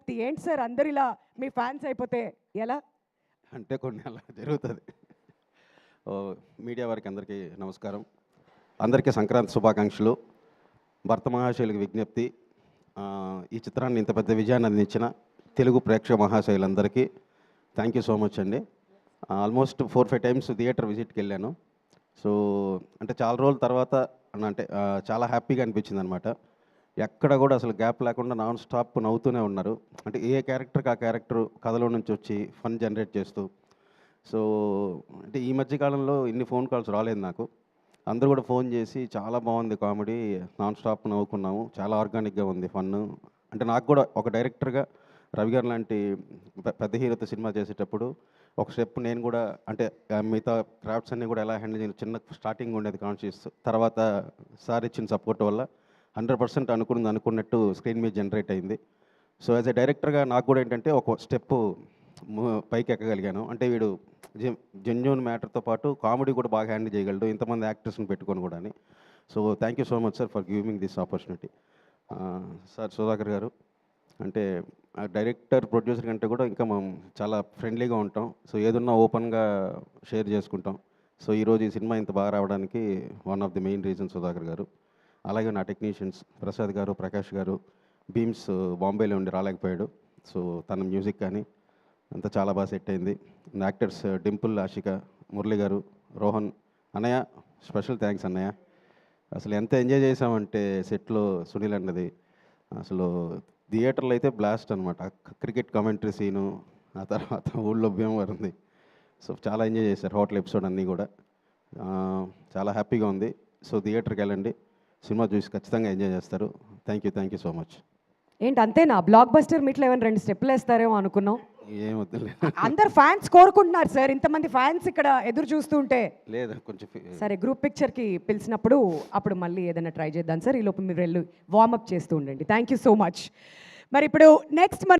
విజ్ఞప్తి. ఏంటి సార్ అందరు ఇలా మీ ఫ్యాన్స్ అయిపోతే ఎలా? అంటే కొన్ని అలా జరుగుతుంది. మీడియా వారికి అందరికీ నమస్కారం. అందరికీ సంక్రాంతి శుభాకాంక్షలు. భర్త మహాశయులకు విజ్ఞప్తి, ఈ చిత్రాన్ని ఇంత పెద్ద విజయాన్ని అందించిన తెలుగు ప్రేక్షక మహాశయులందరికీ థ్యాంక్ యూ సో మచ్ అండి. ఆల్మోస్ట్ 4-5 టైమ్స్ థియేటర్ విజిట్కి వెళ్ళాను. సో అంటే చాలా రోజుల తర్వాత అంటే చాలా హ్యాపీగా అనిపించింది అనమాట. ఎక్కడ కూడా అసలు గ్యాప్ లేకుండా నాన్ స్టాప్ నవ్వుతూనే ఉన్నారు. అంటే ఏ క్యారెక్టర్కి ఆ క్యారెక్టర్ కథలో నుంచి వచ్చి ఫన్ జనరేట్ చేస్తూ. సో అంటే ఈ మధ్యకాలంలో ఇన్ని ఫోన్ కాల్స్ రాలేదు నాకు. అందరూ కూడా ఫోన్ చేసి చాలా బాగుంది కామెడీ, నాన్ స్టాప్ నవ్వుకున్నాము, చాలా ఆర్గానిక్గా ఉంది ఫన్. అంటే నాకు కూడా ఒక డైరెక్టర్గా రవి గారు లాంటి పెద్ద హీరోతో సినిమా చేసేటప్పుడు ఒక స్టెప్ నేను కూడా అంటే మిగతా క్రాఫ్ట్స్ అన్నీ కూడా ఎలా హ్యాండిల్ చేయాలి, చిన్న స్టార్టింగ్ ఉండేది కాన్షియస్. తర్వాత సార్ ఇచ్చిన సపోర్ట్ వల్ల 100% అనుకున్నట్టు స్క్రీన్ మీద జనరేట్ అయింది. సో యాజ్ ఎ డైరెక్టర్గా నాకు కూడా ఏంటంటే ఒక స్టెప్ పైకి ఎక్కగలిగాను. అంటే వీడు జెన్యూన్ మ్యాటర్తో పాటు కామెడీ కూడా బాగా హ్యాండిల్ చేయగలడు, ఇంతమంది యాక్టర్స్ని పెట్టుకొని కూడా అని. So thank you so much sir for giving this opportunity. Sir Sudhakar గారు అంటే డైరెక్టర్ ప్రొడ్యూసర్ కంటే కూడా ఇంకా మనం చాలా ఫ్రెండ్లీగా ఉంటాం. సో ఏదున్నా ఓపెన్గా షేర్ చేసుకుంటాం. సో ఈరోజు ఈ సినిమా ఇంత బాగా రావడానికి one of the main reason Sudhakar గారు. అలాగే నా టెక్నీషియన్స్ ప్రసాద్ గారు, ప్రకాష్ గారు. బీమ్స్ బాంబేలో ఉండి రాలేకపోయాడు. సో తన మ్యూజిక్ కానీ అంతా చాలా బాగా సెట్ అయింది. యాక్టర్స్ డింపుల్, ఆషిక, మురళి గారు, రోహన్ అన్నయ్య, స్పెషల్ థ్యాంక్స్ అన్నయ్య. అసలు ఎంత ఎంజాయ్ చేసామంటే సెట్లో సునీల్ అన్నది అసలు థియేటర్లో అయితే బ్లాస్ట్ అనమాట. క్రికెట్ కామెంటరీ సీను, ఆ తర్వాత ఊళ్ళో భీమవరం ఉంది. సో చాలా ఎంజాయ్ చేశారు హోటల్ ఎపిసోడ్ అన్నీ కూడా. చాలా హ్యాపీగా ఉంది. సో థియేటర్కి వెళ్ళండి, సినిమా చూసి ఖచ్చితంగా ఎంజాయ్ చేస్తారు. Thank you so much. ఏంటి అంతేనా? బ్లాక్ బస్టర్ మీట్లో ఏమైనా 2 స్టెప్పులు వేస్తారేమో అనుకున్నాం. ఏం వద్దులే. అందరు ఫ్యాన్స్ కోరుకుంటున్నారు సార్, ఇంతమంది ఫ్యాన్స్ ఇక్కడ ఎదురు చూస్తుంటే. లేదా కొంచెం సరే గ్రూప్ పిక్చర్కి పిలిచినప్పుడు అప్పుడు మళ్ళీ ఏదైనా ట్రై చేద్దాం సార్. ఈ లోపు మీరు వెళ్ళి వార్మప్ చేస్తూ ఉండండి. Thank you so much. మరి ఇప్పుడు నెక్స్ట్